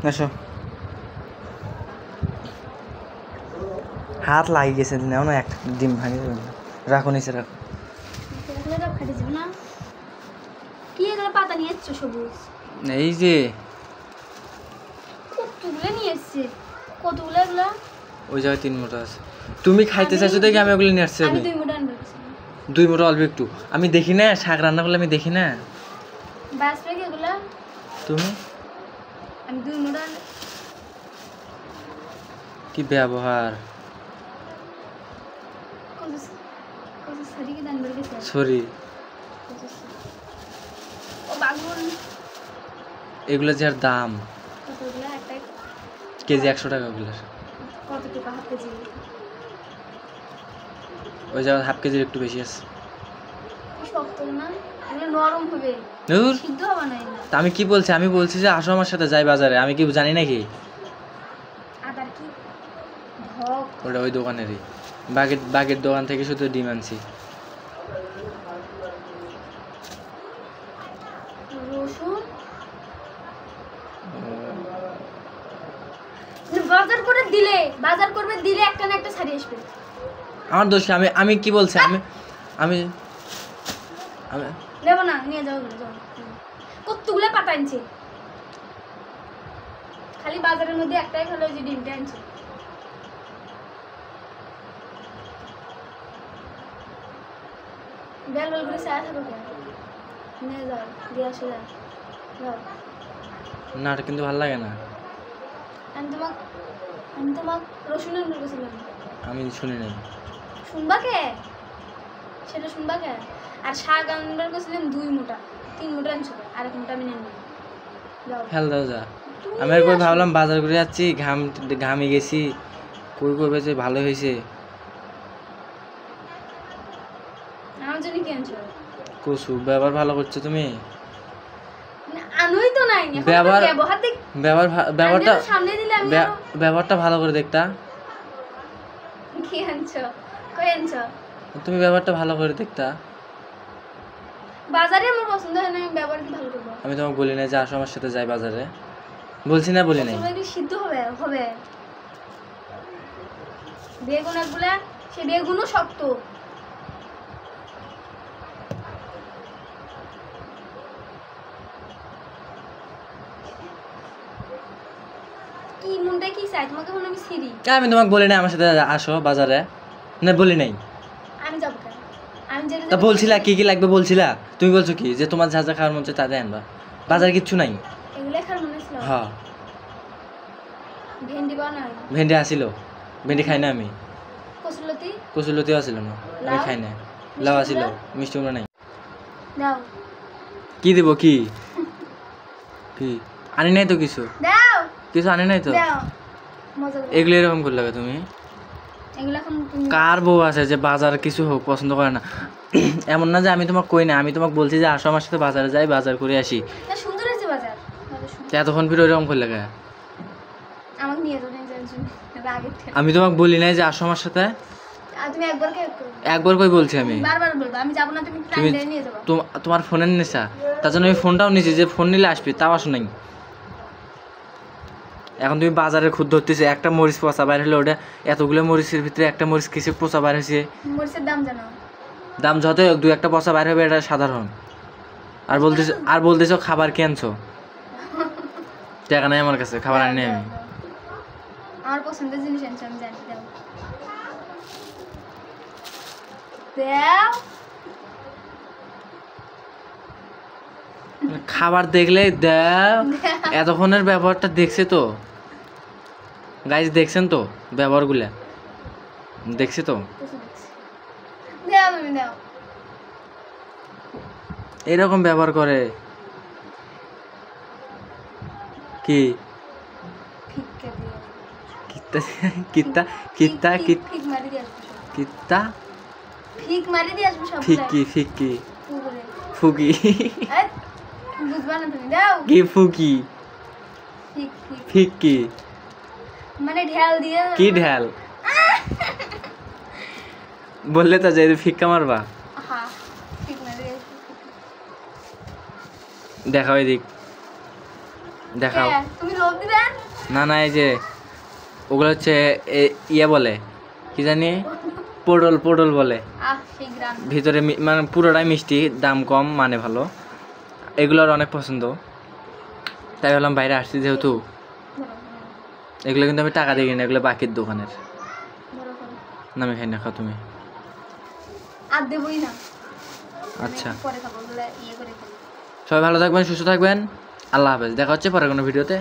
এসো হাত লাগি গেছে নাও না একটা ডিম ভাঙে যাবে না রাখো নিচে রাখো পাতা নিয়ে এসছো সবুজ এই যে কতগুলো নিয়ে এসছে কতগুলো এগুলো ওই জায়গায় 3 মোটা আছে তুমি খাইতে চাইছো দেখি আমি ওগুলো নিয়ে আসছি আমি 2 মোটা আনবো 2 মোটা অল্প একটু আমি দেখি না শাক রান্না করলে আমি দেখি না বাস রেখে এগুলো তুমি আমি 2 মোটা কি ব্যবহার সরি এগুলো যে আর দাম কেজি 100 টাকা ওগুলো ওই জায়গায় হাফ কেজির একটু বেশি আছে আমি কি বলছি আমি বলছি যে আসো আমার সাথে যাই বাজারে আমি কি জানি নাকি ওটা ওই দোকানেরই বাগের দোকান থেকে শুধু ডিম আনছি বাজার করবে দিলে একটা না একটা শাড়ি আসবে আমার দোষ আমি কি বলছি আমি আমি নেব না নিয়ে যাও কতগুলো পাতা আনছে খালি বাজারের মধ্যে একটাই খালি যে ডিমটা আনছে বেল বেল করে সারা থাকো নিয়ে যাও দিয়ে আসো যাও না এটা কিন্তু ভালো লাগে না আমি তোমাক রসুনের মুখ বলছিলাম আমি শুনি নাই শুনবা কে সেটা শুনবা কে আর শাক আনবার বলছিলাম 2 মোটা 3 মোটা আনছো আর 1 মোটা আমি নেন যাও হেল দাও যা আমি একবার ভাবলাম বাজার করে যাচ্ছি ঘামে গেছি কই করবে যে ভালো হয়েছে আমার জন্য কি আনছো কসু ব্যবহার ভালো করছো তুমি আনোই তো নাই ব্যবহারটা সামনে দিলে আমি ব্যবহারটা ভালো করে দেখতা কি আনছো কই আনছো তুমি ব্যবহারটা ভালো করে দেখতা বাজারে আমার পছন্দ হয় না আমি ব্যবহার কি ভালো করব আমি তোমাকে বলি না যে আসো আমার সাথে যাই বাজারে বলছি না বলি নাই তুমি সিদ্ধ হবে বেগুনগুলা সে বেগুনও শক্ত কি মনটা কি চাই তোমাকে মনে আমি সিরি আমি তোমাকে বলি না আমার সাথে আসো বাজারে না বলি নাই আমি যাব কেন আমি যেটা তা বলছিলা কি কি লাগবে বলছিলা তুমি বলছো কি যে তোমার যা যা খাওয়ার মন চায় তাই আনবা বাজারে কিচ্ছু নাই এগুলা খাওয়ার মনে ছিল হ্যাঁ ভেন্ডি বানাই ভেন্ডি আসিল ভেন্ডি খাই না আমি কচুলতিও আসিল না আমি খাই না লাউ আসিল মিষ্টি কুমড়া নাই দাও কি দিব কি কি আনি নাই তো কিছু দাও কিছু আনি নাই তো দাও মজা করে এগুলো এরকম করে লাগে তুমি এগুলা এখন কার বউ আছে যে বাজার কিছু হোক পছন্দ করে না এমন না যে আমি তোমাকে কই না আমি তোমাকে বলছি যে আসো আমার সাথে বাজারে যাই বাজার করে আসি না সুন্দর আছে বাজার এতক্ষণ ফিরে এরকম করে লাগে আমাকে নিয়ে যাও রাগে আমি তোমাকে বলি নাই যে আসো আমার সাথে তুমি একবার কই বলছি আমি বারবার বলবো আমি যাব না তুমি টাইম নিয়ে যাও তোমার ফোনের নেশা তার জন্য আমি ফোনটাও নিয়েছি যে ফোন নিলে আসবে তাও আসো নাই এখন তুমি বাজারে খুদ ধরতেছে একটা মরিচ পচা বাইর হলে ওটা এতগুলো মরিচের ভিতরে একটা মরিচ কিছু পচা বাইর হয়েছে মরিচের দাম জানো দাম যত দু একটা পচা বাইর হবে এটা সাধারণ আর বলতেছো খাবার কি আনছো টাকা নাই আমার কাছে খাবার আনি নাই আমি আমার পছন্দের জিনিস আনছো আমি জানি দাও দাও খাবার দেখলে দাও এতক্ষণের ব্যবহারটা দেখছে তো গাইজ দেখছেন তো ব্যবহারগুলা দেখছে তো দাও তুমি দাও এরকম ব্যবহার করে কি কিত্তা কিত্তা কিত্তা ফিক মারি দিয়ে আসবে সব ফিকি ফুকি বুঝবা না তুমি দাও কি ফুকি ফিকি মানে ঢেল দিয়ে কি ঢেল বললে তো যে ফিক্কা মারবা হ্যাঁ ফিক মারি দেখাও এদিক দেখাও। তুমি লোভ দিবে? না না, এই যে ওগুলো হচ্ছে ইয়ে বলে কি জানি, পটল পটল বলে। সেই গ্রাম ভিতরে মানে পুরোটাই মিষ্টি, দাম কম, মানে ভালো। এগুলোর অনেক পছন্দ, তাই বললাম বাইরে আসছি যেহেতু। এগুলো কিন্তু আমি টাকা দিয়ে কিনি, এগুলো বাকির দোকানের। না আমি খাই না, খাও তুমি। আর দেবই না। আচ্ছা, পরে খাবো, ইয়ে করে খাবো। সবাই ভালো থাকবেন, সুস্থ থাকবেন, আল্লাহ হাফেজ। দেখা হচ্ছে পরে কোনো ভিডিওতে।